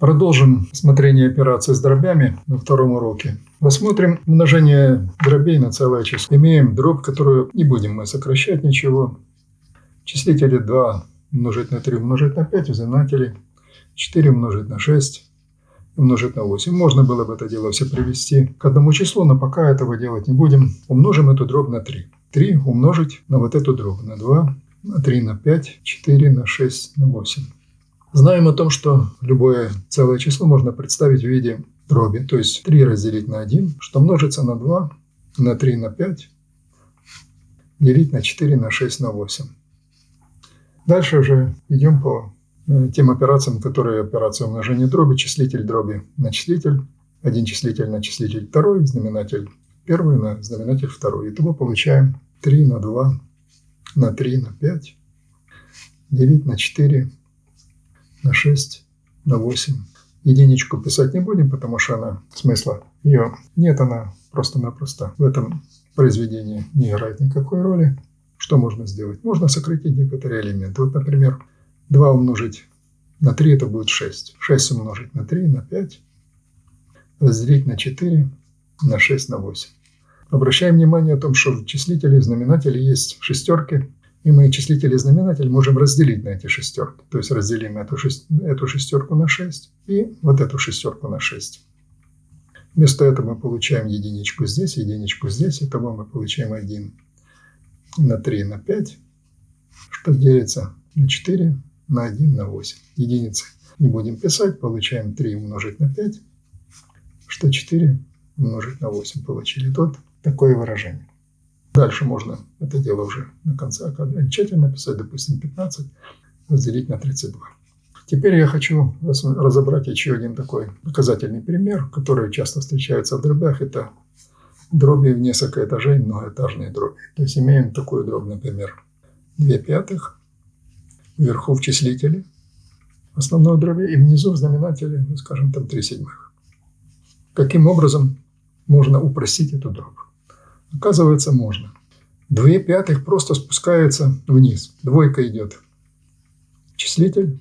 Продолжим смотрение операций с дробями на втором уроке. Рассмотрим умножение дробей на целое число. Имеем дробь, которую не будем мы сокращать ничего. Числители 2 умножить на 3 умножить на 5 в знаменателе, 4 умножить на 6 умножить на 8. Можно было бы это дело все привести к одному числу, но пока этого делать не будем. Умножим эту дробь на 3. 3 умножить на вот эту дробь, на 2, на 3, на 5, 4, на 6, на 8. Знаем о том, что любое целое число можно представить в виде дроби, то есть 3 разделить на 1, что множится на 2, на 3, на 5, делить на 4, на 6, на 8. Дальше уже идем по тем операциям, которые операция умножения дроби, числитель дроби на числитель, один числитель на числитель второй, знаменатель первый на знаменатель второй. Итого получаем 3 на 2, на 3, на 5, делить на 4, на 6, на 8. Единичку писать не будем, потому что смысла ее нет, она просто-напросто в этом произведении не играет никакой роли. Что можно сделать? Можно сократить некоторые элементы. Вот, например, 2 умножить на 3 это будет 6. 6 умножить на 3, на 5. Разделить на 4, на 6, на 8. Обращаем внимание о том, что в числителе и знаменателе есть шестерки. И мы числитель и знаменатель можем разделить на эти шестерки. То есть разделим эту шестерку на 6 и вот эту шестерку на 6. Вместо этого мы получаем единичку здесь. Итого мы получаем 1 на 3, на 5, что делится на 4, на 1, на 8. Единицы не будем писать. Получаем 3 умножить на 5, что 4 умножить на 8 получили. Тут такое выражение. Дальше можно это дело уже на конце окончательно написать, допустим, 15 разделить на 32. Теперь я хочу разобрать еще один такой показательный пример, который часто встречается в дробях. Это дроби в несколько этажей, многоэтажные дроби. То есть имеем такую дробь, например, 2 пятых вверху в числителе основной дроби и внизу в знаменателе, скажем, там 3 седьмых. Каким образом можно упростить эту дробь? Оказывается, можно. 2 пятых просто спускается вниз. Двойка идет в числитель,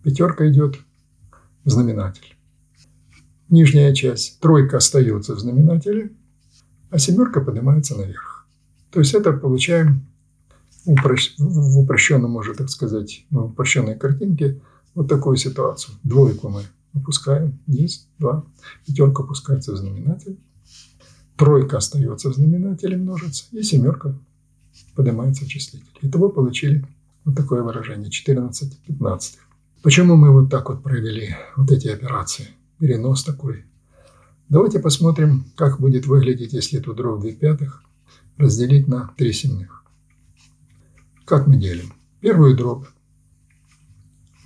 пятерка идет в знаменатель. Нижняя часть, тройка остается в знаменателе, а семерка поднимается наверх. То есть это получаем в упрощенном, уже, так сказать, в упрощенной картинке вот такую ситуацию. Двойку мы опускаем вниз, 2, пятерка опускается в знаменатель. Тройка остается в знаменателе, множится, и семерка поднимается в числитель. Итого получили вот такое выражение 14 15. Почему мы вот так вот провели вот эти операции? Перенос такой. Давайте посмотрим, как будет выглядеть, если эту дробь 2 пятых разделить на 3 седьмых. Как мы делим? Первая дробь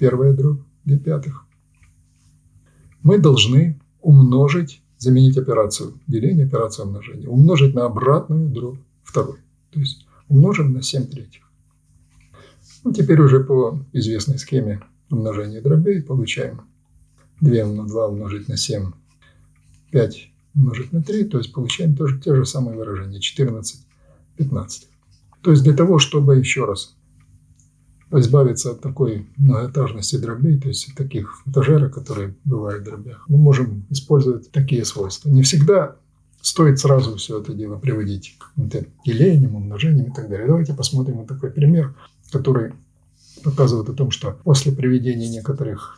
2 пятых мы должны умножить, заменить операцию деления, операцию умножения, умножить на обратную дробь второй. То есть умножим на 7 третьих. Ну, теперь уже по известной схеме умножения дробей получаем 2 умножить на 7, 5 умножить на 3, то есть получаем тоже те же самые выражения 14 15. То есть для того, чтобы еще раз избавиться от такой многоэтажности дробей, то есть от таких этажерок, которые бывают в дробях, мы можем использовать такие свойства. Не всегда стоит сразу все это дело приводить к делениям, умножениям и так далее. Давайте посмотрим вот такой пример, который показывает о том, что после приведения некоторых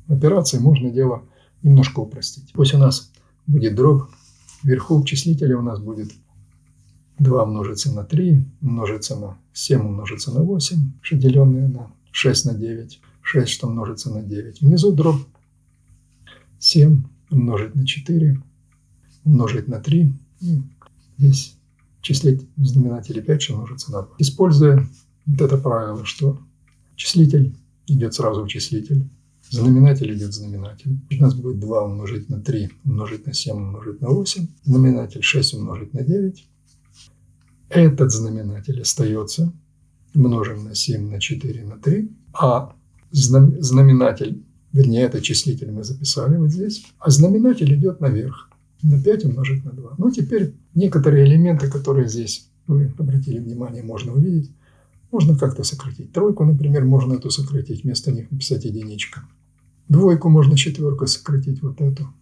операций можно дело немножко упростить. Пусть у нас будет дробь вверху в числителе, у нас будет 2 умножится на 3, умножится на 7, умножится на 8, что деленное на 6 на 9, 6, что множится на 9. Внизу дробь 7 умножить на 4, умножить на 3, и здесь числитель в знаменателе 5, что множится на 2. Используя вот это правило, что числитель идет сразу в числитель, знаменатель идет в знаменатель. У нас будет 2 умножить на 3, умножить на 7, умножить на 8, знаменатель 6 умножить на 9. Этот знаменатель остается, множим на 7, на 4, на 3, а знаменатель, вернее, это числитель мы записали вот здесь, а знаменатель идет наверх, на 5 умножить на 2. Ну, теперь некоторые элементы, которые здесь, вы обратили внимание, можно увидеть, можно как-то сократить. Тройку, например, можно эту сократить, вместо них написать единичка. Двойку можно четверкой сократить, вот эту.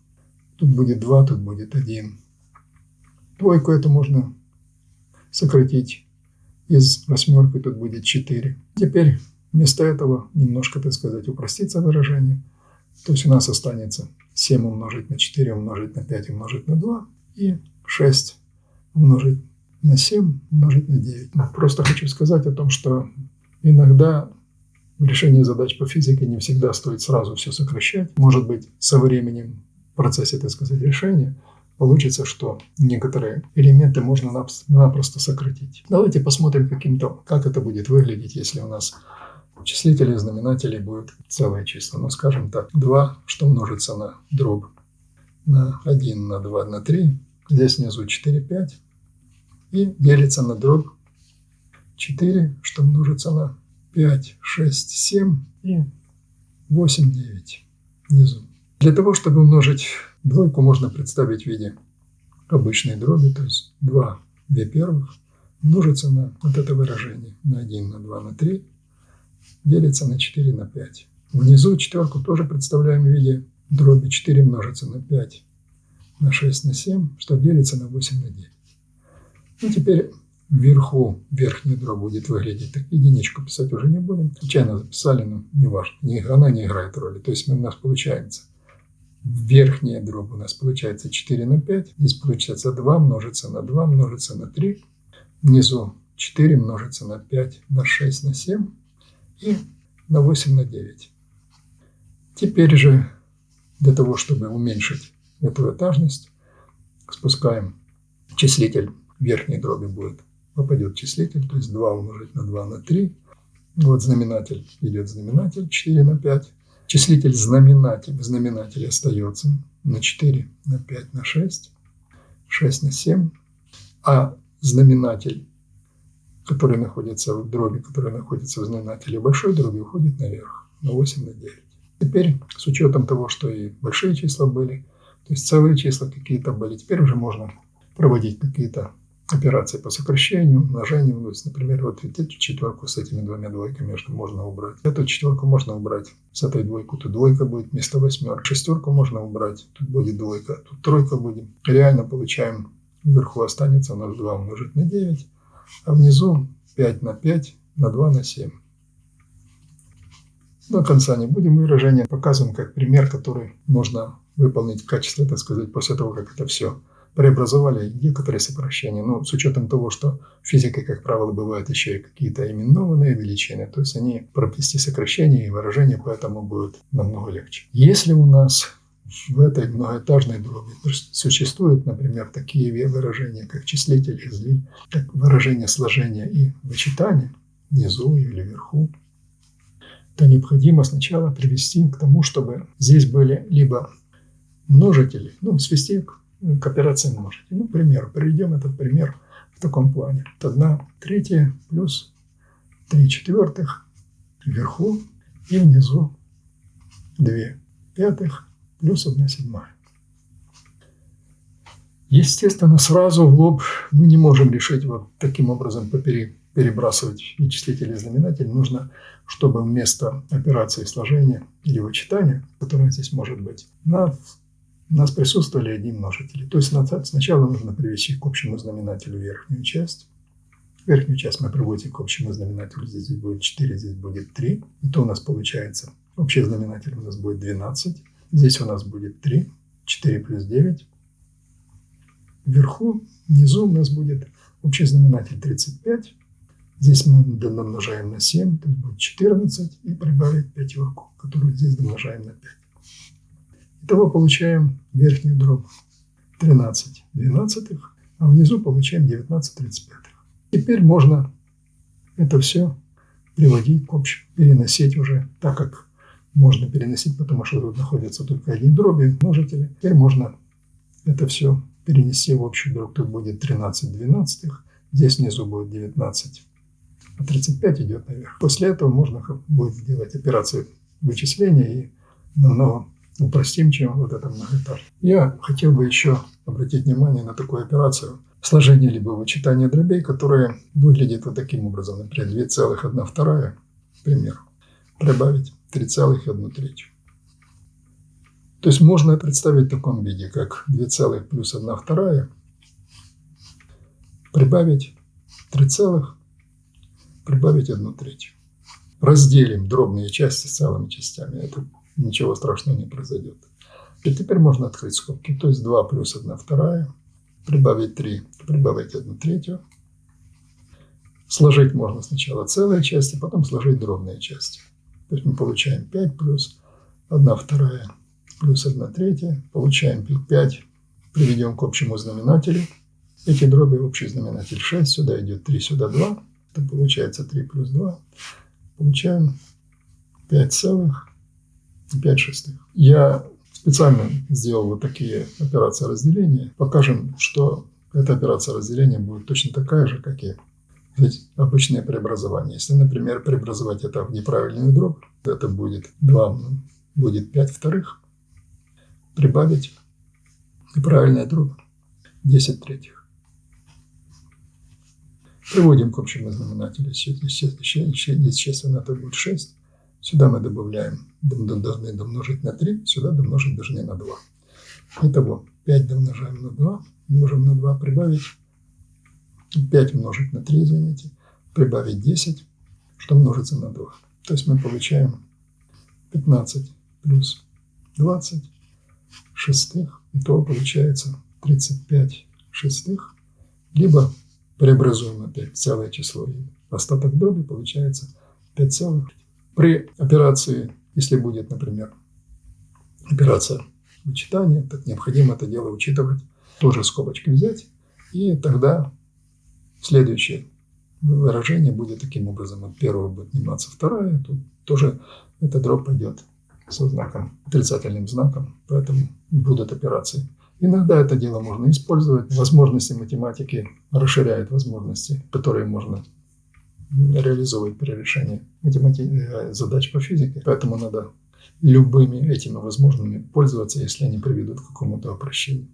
Тут будет 2, тут будет 1. Двойку эту можно сократить из восьмерки, тут будет 4. Теперь вместо этого немножко, так сказать, упростится выражение. То есть у нас останется 7 умножить на 4 умножить на 5 умножить на 2 и 6 умножить на 7 умножить на 9. Просто хочу сказать о том, что иногда в решении задач по физике не всегда стоит сразу все сокращать. Может быть, со временем в процессе, так сказать, решения получится, что некоторые элементы можно напросто сократить. Давайте посмотрим, как это будет выглядеть, если у нас числители и знаменатели будут целые числа. Ну, скажем так, 2, что умножится на дробь на 1, на 2, на 3. Здесь внизу 4, 5. И делится на дробь 4, что умножится на 5, 6, 7 и 8, 9 внизу. Для того, чтобы умножить двойку, можно представить в виде обычной дроби, то есть 2 первых умножится на вот это выражение, на 1, на 2, на 3, делится на 4, на 5. Внизу четверку тоже представляем в виде дроби 4 умножится на 5, на 6, на 7, что делится на 8, на 9. Ну, теперь вверху верхняя дробь будет выглядеть так. Единичку писать уже не будем. Случайно записали, но не важно. Она не играет роли. То есть у нас получается верхняя дробь у нас получается 4 на 5. Здесь получается 2 умножится на 2 умножится на 3. Внизу 4 умножится на 5, на 6, на 7 и на 8, на 9. Теперь же для того, чтобы уменьшить эту этажность, спускаем числитель верхней дроби попадет числитель, то есть 2 умножить на 2 на 3. Вот знаменатель идет знаменатель 4 на 5. Числитель в знаменателе остается на 4, на 5, на 6, 6 на 7. А знаменатель, который находится в дроби, который находится в знаменателе большой дроби, уходит наверх, на 8, на 9. Теперь с учетом того, что и большие числа были, то есть целые числа какие-то были, теперь уже можно проводить какие-то операции по сокращению, умножению. То есть, например, вот эту четверку с этими двумя двойками можно убрать. Эту четверку можно убрать с этой двойку. Тут двойка будет вместо восьмерки. Шестерку можно убрать. Тут будет двойка, тут тройка будет. Реально получаем, вверху останется у нас 2 умножить на 9, а внизу 5 на 5, на 2 на 7. До конца не будем выражения. Показываем как пример, который можно выполнить в качестве, так сказать, после того, как это все преобразовали некоторые сокращения, но с учетом того, что в физике, как правило, бывают еще и какие-то именованные величины, то есть они провести сокращения и выражения, поэтому будет намного легче. Если у нас в этой многоэтажной дроби существуют, например, такие выражения, как числитель и злитель, как выражение сложения и вычитания внизу или вверху, то необходимо сначала привести к тому, чтобы здесь были либо множители, свести к операции множителя. Ну, к примеру, приведем этот пример в таком плане. 1 третья плюс 3 четвертых вверху и внизу 2 пятых плюс 1 седьмая. Естественно, сразу в лоб мы не можем решить вот таким образом перебрасывать и числитель, и знаменатель. Нужно, чтобы вместо операции сложения или вычитания, которая здесь может быть, у нас присутствовали одни множители. То есть сначала нужно привести к общему знаменателю верхнюю часть. Верхнюю часть мы приводим к общему знаменателю. Здесь будет 4, здесь будет 3. И то у нас получается, общий знаменатель у нас будет 12. Здесь у нас будет 3. 4 плюс 9. Вверху, внизу у нас будет общий знаменатель 35. Здесь мы домножаем на 7, то есть будет 14. И прибавить пятерку, которую здесь домножаем на 5. Итого получаем верхнюю дробь 13 двенадцатых, а внизу получаем 19 35. Теперь можно это все приводить к общему, переносить уже, так как можно переносить, потому что тут находятся только одни дроби, множители. Теперь можно это все перенести в общую дробь. Тут будет 13 двенадцатых, здесь внизу будет 19, а 35 идет наверх. После этого можно будет делать операцию вычисления и намного упростим, чем вот это многоэтажное. Я хотел бы еще обратить внимание на такую операцию сложения либо вычитания дробей, которая выглядит вот таким образом. Например, 2,1/2, к примеру, прибавить 3,1/3. То есть можно представить в таком виде, как 2 целых плюс 1 вторая, прибавить 3 целых, прибавить 1 третью. Разделим дробные части с целыми частями, это ничего страшного не произойдет. И теперь можно открыть скобки, то есть 2 плюс 1 вторая, прибавить 3, прибавить 1 третью. Сложить можно сначала целые части, потом сложить дробные части. То есть мы получаем 5 плюс 1 вторая плюс 1 третья. Получаем 5, приведем к общему знаменателю. Эти дроби, общий знаменатель 6, сюда идет 3, сюда 2. Это получается 3 плюс 2. Получаем 5 целых и 5 шестых. Я специально сделал вот такие операции разделения. Покажем, что эта операция разделения будет точно такая же, как и обычное преобразование. Если, например, преобразовать это в неправильную дробь, это будет 2, будет 5 вторых. Прибавить неправильная дробь 10 третьих. Приводим к общему знаменателю. Естественно, это будет 6. Сюда мы добавляем, должны домножить на 3, сюда домножить должны на 2. Итого 5 домножаем на 2, умножим на 2, прибавить 5 умножить на 3, извините, прибавить 10, что множится на 2. То есть мы получаем 15 плюс 20 шестых, итого получается 35 шестых, либо преобразуем опять целое число, и остаток дроби получается 5 целых. При операции, если будет, например, операция вычитания, так необходимо это дело учитывать, тоже скобочки взять, и тогда следующее выражение будет таким образом. От первого будет отниматься вторая, тут тоже эта дробь пойдет со знаком, отрицательным знаком, поэтому будут операции. Иногда это дело можно использовать. Возможности математики расширяют возможности, которые можно реализовывать при решении задач по физике. Поэтому надо любыми этими возможностями пользоваться, если они приведут к какому-то упрощению.